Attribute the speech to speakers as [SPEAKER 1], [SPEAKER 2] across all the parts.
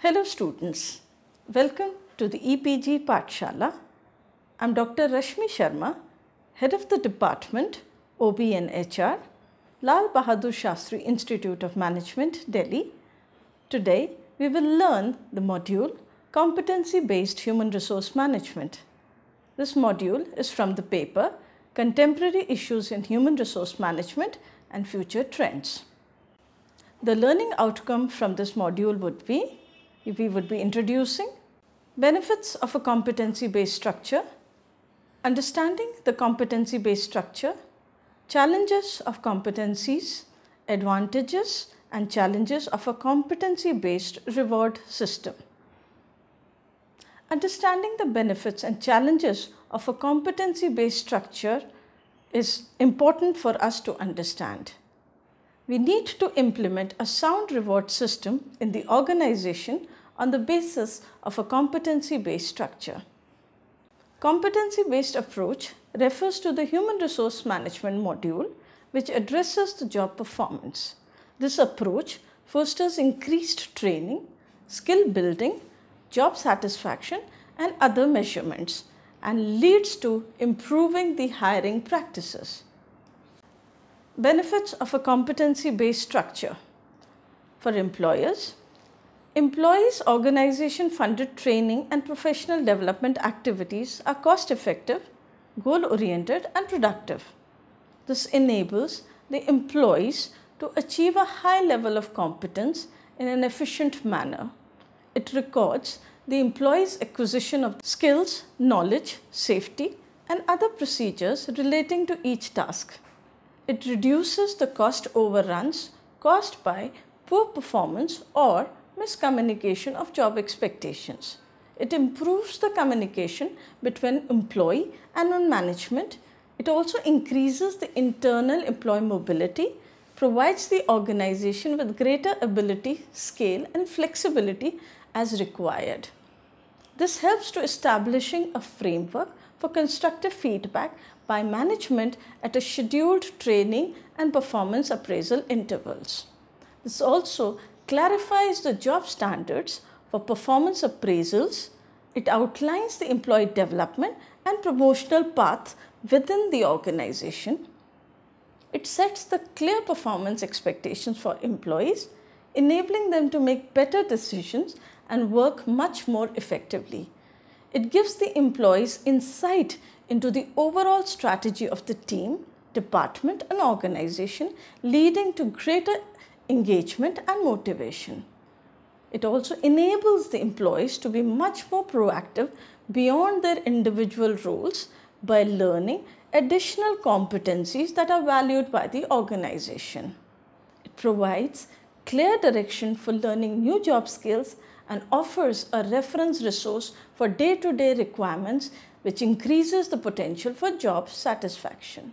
[SPEAKER 1] Hello students, welcome to the EPG Pathshala. I am Dr. Rashmi Sharma, Head of the Department OB and HR, Lal Bahadur Shastri Institute of Management, Delhi. Today we will learn the module Competency Based Human Resource Management. This module is from the paper Contemporary Issues in Human Resource Management and Future Trends. The learning outcome from this module would be, we would be introducing benefits of a competency-based structure, understanding the competency-based structure, challenges of competencies, advantages and challenges of a competency-based reward system. Understanding the benefits and challenges of a competency-based structure is important for us to understand. We need to implement a sound reward system in the organization on the basis of a competency-based structure. Competency-based approach refers to the human resource management module which addresses the job performance. This approach fosters increased training, skill building, job satisfaction and other measurements and leads to improving the hiring practices. Benefits of a competency-based structure. For employers, employees' organization-funded training and professional development activities are cost-effective, goal-oriented and productive. This enables the employees to achieve a high level of competence in an efficient manner. It records the employee's acquisition of skills, knowledge, safety and other procedures relating to each task. It reduces the cost overruns caused by poor performance or miscommunication of job expectations. It improves the communication between employee and management. It also increases the internal employee mobility, provides the organization with greater ability, scale and flexibility as required. This helps to establishing a framework for constructive feedback by management at a scheduled training and performance appraisal intervals. This also clarifies the job standards for performance appraisals. It outlines the employee development and promotional path within the organization. It sets the clear performance expectations for employees, enabling them to make better decisions and work much more effectively. It gives the employees insight into the overall strategy of the team, department and organization, leading to greater engagement and motivation. It also enables the employees to be much more proactive beyond their individual roles by learning additional competencies that are valued by the organization. It provides clear direction for learning new job skills and offers a reference resource for day-to-day requirements which increases the potential for job satisfaction.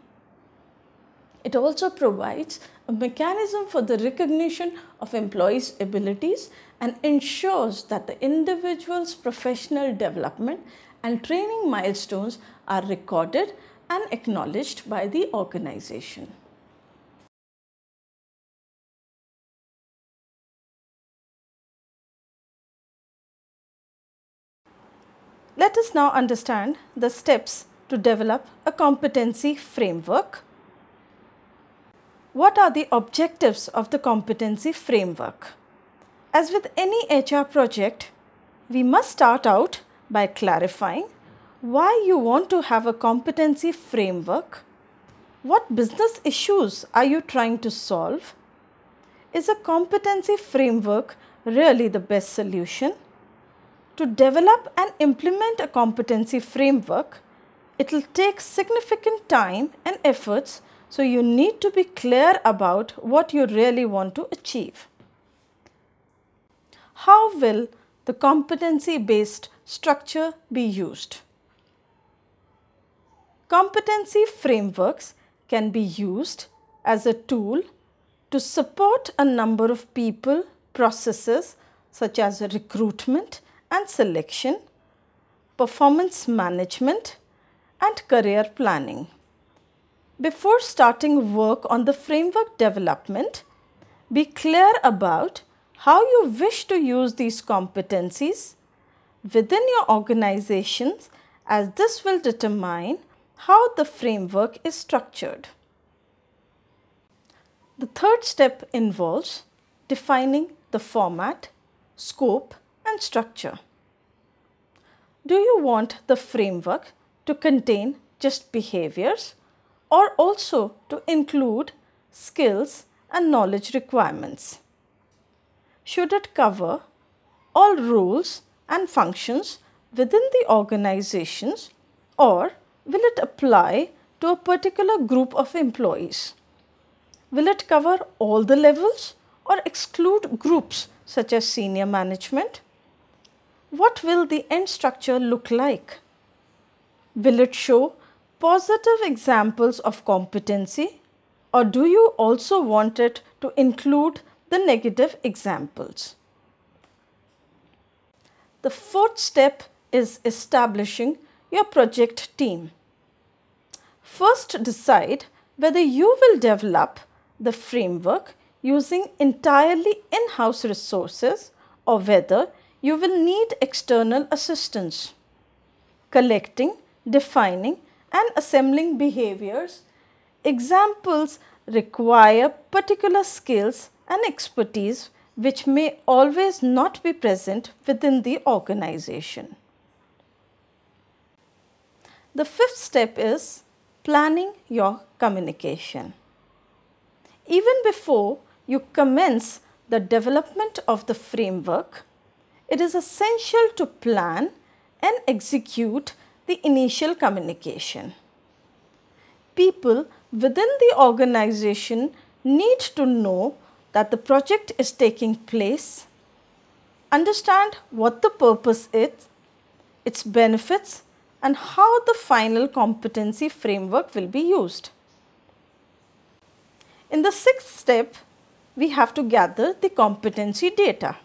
[SPEAKER 1] It also provides a mechanism for the recognition of employees' abilities and ensures that the individual's professional development and training milestones are recorded and acknowledged by the organization. Let us now understand the steps to develop a competency framework. What are the objectives of the competency framework? As with any HR project, we must start out by clarifying why you want to have a competency framework. What business issues are you trying to solve? Is a competency framework really the best solution? To develop and implement a competency framework, it will take significant time and efforts, so you need to be clear about what you really want to achieve. How will the competency-based structure be used? Competency frameworks can be used as a tool to support a number of people, processes such as recruitment and selection, performance management and career planning. Before starting work on the framework development, be clear about how you wish to use these competencies within your organizations, as this will determine how the framework is structured. The third step involves defining the format, scope and structure. Do you want the framework to contain just behaviors or also to include skills and knowledge requirements? Should it cover all roles and functions within the organizations, or will it apply to a particular group of employees? Will it cover all the levels or exclude groups such as senior management? What will the end structure look like? Will it show positive examples of competency, or do you also want it to include the negative examples? The fourth step is establishing your project team. First, decide whether you will develop the framework using entirely in-house resources or whether you will need external assistance. Collecting, defining and assembling behaviors examples require particular skills and expertise which may always not be present within the organization. The fifth step is planning your communication. Even before you commence the development of the framework, it is essential to plan and execute the initial communication. People within the organization need to know that the project is taking place, understand what the purpose is, its benefits, and how the final competency framework will be used. In the sixth step, we have to gather the competency data.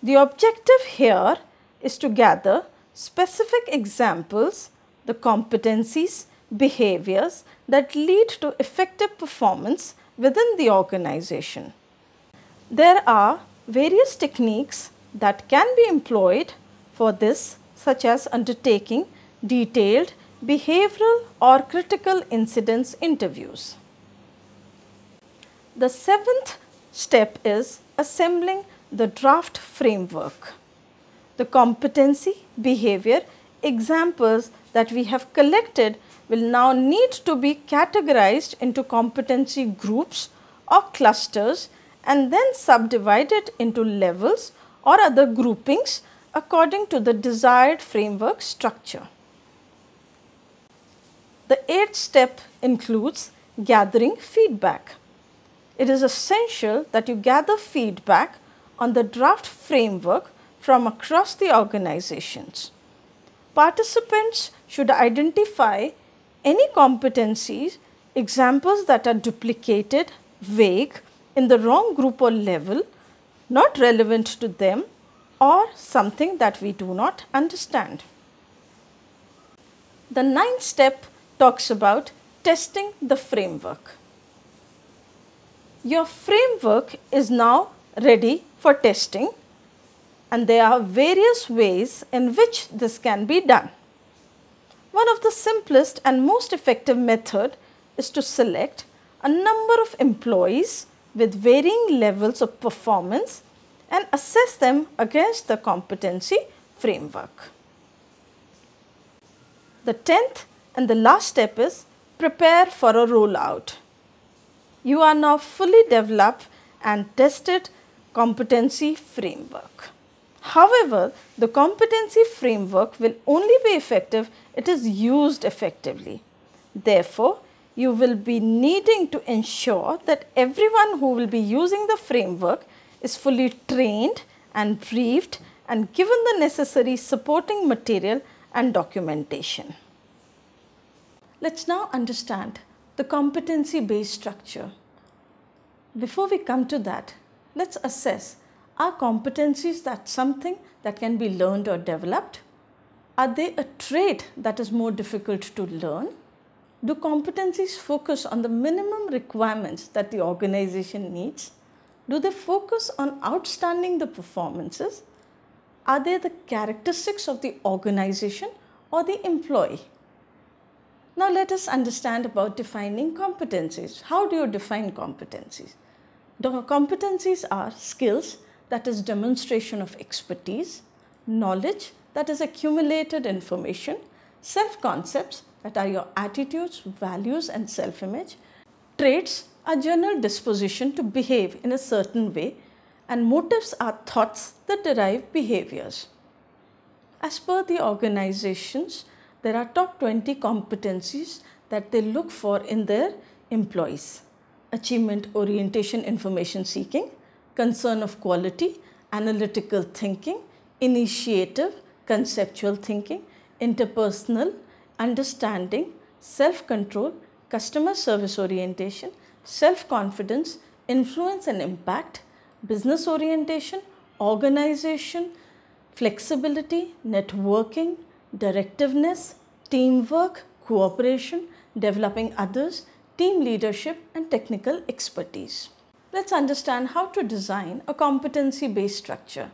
[SPEAKER 1] The objective here is to gather specific examples, the competencies, behaviors that lead to effective performance within the organization. There are various techniques that can be employed for this, such as undertaking detailed behavioral or critical incidents interviews. The seventh step is assembling the draft framework. The competency, behavior, examples that we have collected will now need to be categorized into competency groups or clusters and then subdivided into levels or other groupings according to the desired framework structure. The eighth step includes gathering feedback. It is essential that you gather feedback on the draft framework from across the organizations. Participants should identify any competencies, examples that are duplicated, vague, in the wrong group or level, not relevant to them, or something that we do not understand. The ninth step talks about testing the framework. Your framework is now ready for testing, and there are various ways in which this can be done. One of the simplest and most effective method is to select a number of employees with varying levels of performance and assess them against the competency framework. The 10th and the last step is prepare for a rollout. You are now fully developed and tested competency framework. However, the competency framework will only be effective if it is used effectively. Therefore, you will be needing to ensure that everyone who will be using the framework is fully trained and briefed and given the necessary supporting material and documentation. Let's now understand the competency-based structure. Before we come to that, let's assess, are competencies that something that can be learned or developed? Are they a trait that is more difficult to learn? Do competencies focus on the minimum requirements that the organization needs? Do they focus on outstanding the performances? Are they the characteristics of the organization or the employee? Now let us understand about defining competencies. How do you define competencies? Competencies are skills, that is demonstration of expertise, knowledge, that is accumulated information, self-concepts, that are your attitudes, values and self-image, traits are general disposition to behave in a certain way, and motives are thoughts that derive behaviors. As per the organizations, there are top 20 competencies that they look for in their employees. Achievement orientation, information seeking, concern of quality, analytical thinking, initiative, conceptual thinking, interpersonal, understanding, self-control, customer service orientation, self-confidence, influence and impact, business orientation, organization, flexibility, networking, directiveness, teamwork, cooperation, developing others, team leadership and technical expertise. Let's understand how to design a competency-based structure.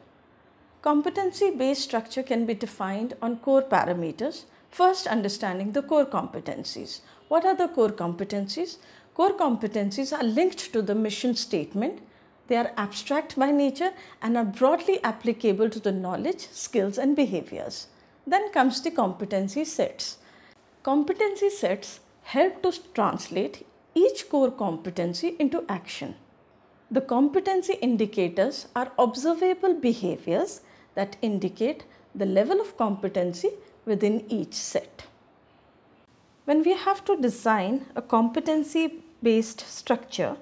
[SPEAKER 1] Competency-based structure can be defined on core parameters. First, understanding the core competencies. What are the core competencies? Core competencies are linked to the mission statement. They are abstract by nature and are broadly applicable to the knowledge, skills and behaviors. Then comes the competency sets. Competency sets help to translate each core competency into action. The competency indicators are observable behaviors that indicate the level of competency within each set. When we have to design a competency-based structure,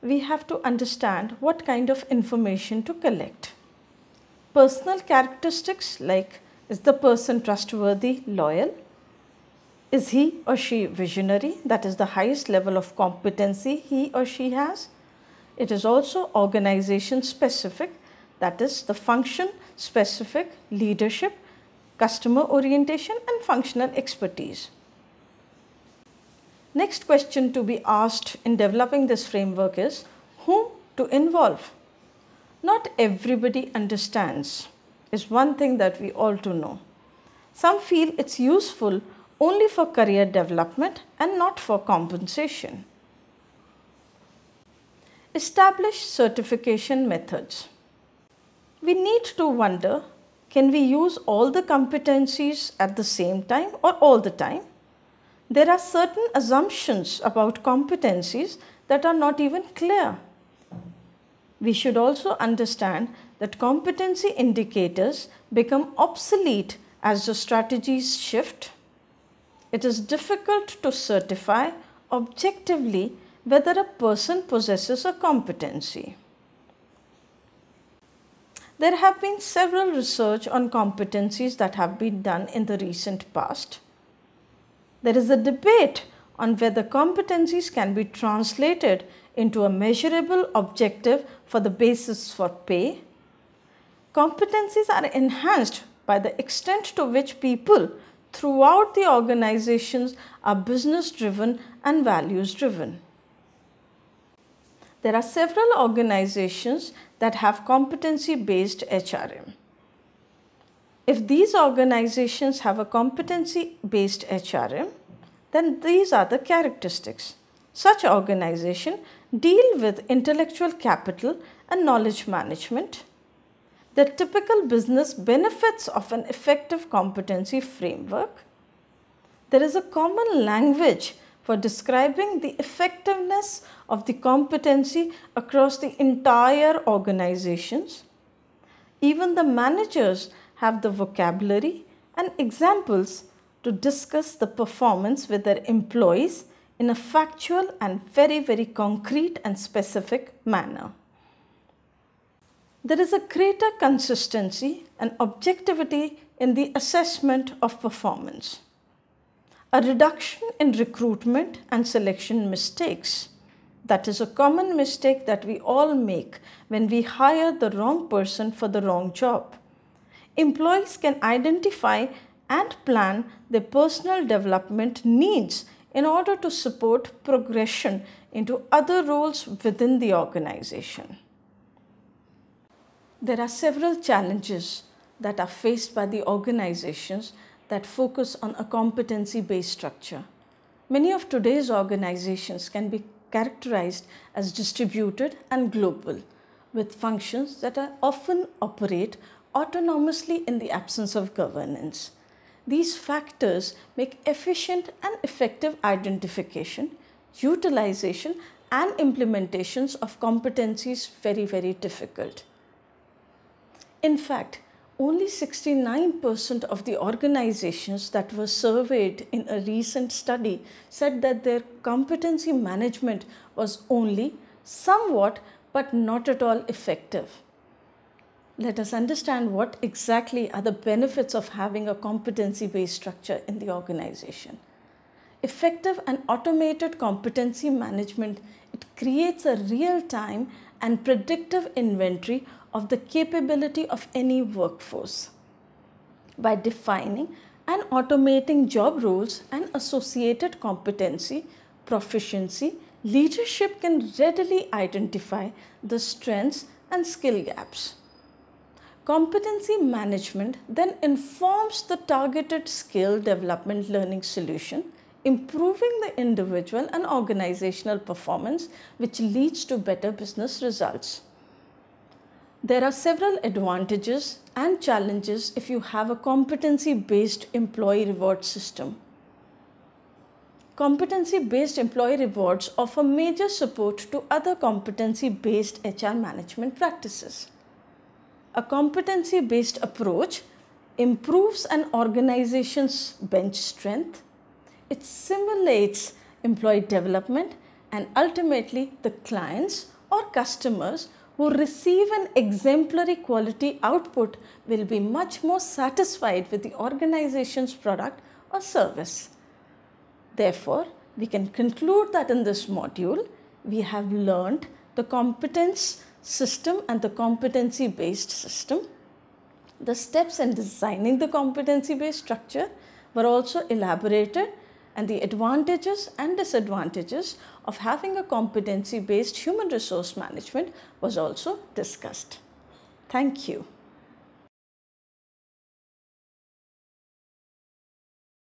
[SPEAKER 1] we have to understand what kind of information to collect. Personal characteristics like, is the person trustworthy, loyal? Is he or she visionary? That is the highest level of competency he or she has. It is also organization specific, that is the function specific, leadership, customer orientation and functional expertise. Next question to be asked in developing this framework is whom to involve. Not everybody understands is one thing that we all to know. Some feel it's useful only for career development and not for compensation. Establish certification methods. We need to wonder, can we use all the competencies at the same time or all the time? There are certain assumptions about competencies that are not even clear. We should also understand that competency indicators become obsolete as the strategies shift. It is difficult to certify objectively whether a person possesses a competency. There have been several research on competencies that have been done in the recent past. There is a debate on whether competencies can be translated into a measurable objective for the basis for pay. Competencies are enhanced by the extent to which people throughout the organizations are business driven and values driven. There are several organizations that have competency based HRM. If these organizations have a competency based HRM, then these are the characteristics. Such organizations deal with intellectual capital and knowledge management. The typical business benefits of an effective competency framework. There is a common language for describing the effectiveness of the competency across the entire organizations. Even the managers have the vocabulary and examples to discuss the performance with their employees in a factual and very concrete and specific manner. There is a greater consistency and objectivity in the assessment of performance. A reduction in recruitment and selection mistakes. That is a common mistake that we all make when we hire the wrong person for the wrong job. Employees can identify and plan their personal development needs in order to support progression into other roles within the organization. There are several challenges that are faced by the organizations that focus on a competency-based structure. Many of today's organizations can be characterized as distributed and global, with functions that are often operate autonomously in the absence of governance. These factors make efficient and effective identification, utilization, and implementations of competencies very, very difficult. In fact, only 69% of the organizations that were surveyed in a recent study said that their competency management was only somewhat but not at all effective. Let us understand what exactly are the benefits of having a competency-based structure in the organization. Effective and automated competency management, it creates a real-time and predictive inventory of the capability of any workforce. By defining and automating job roles and associated competency, proficiency, leadership can readily identify the strengths and skill gaps. Competency management then informs the targeted skill development learning solution, improving the individual and organizational performance, which leads to better business results. There are several advantages and challenges if you have a competency-based employee reward system. Competency-based employee rewards offer major support to other competency-based HR management practices. A competency-based approach improves an organization's bench strength. It simulates employee development, and ultimately the clients or customers who receive an exemplary quality output will be much more satisfied with the organization's product or service. Therefore, we can conclude that in this module, we have learned the competence system and the competency-based system. The steps in designing the competency-based structure were also elaborated, and the advantages and disadvantages of having a competency-based human resource management was also discussed. Thank you.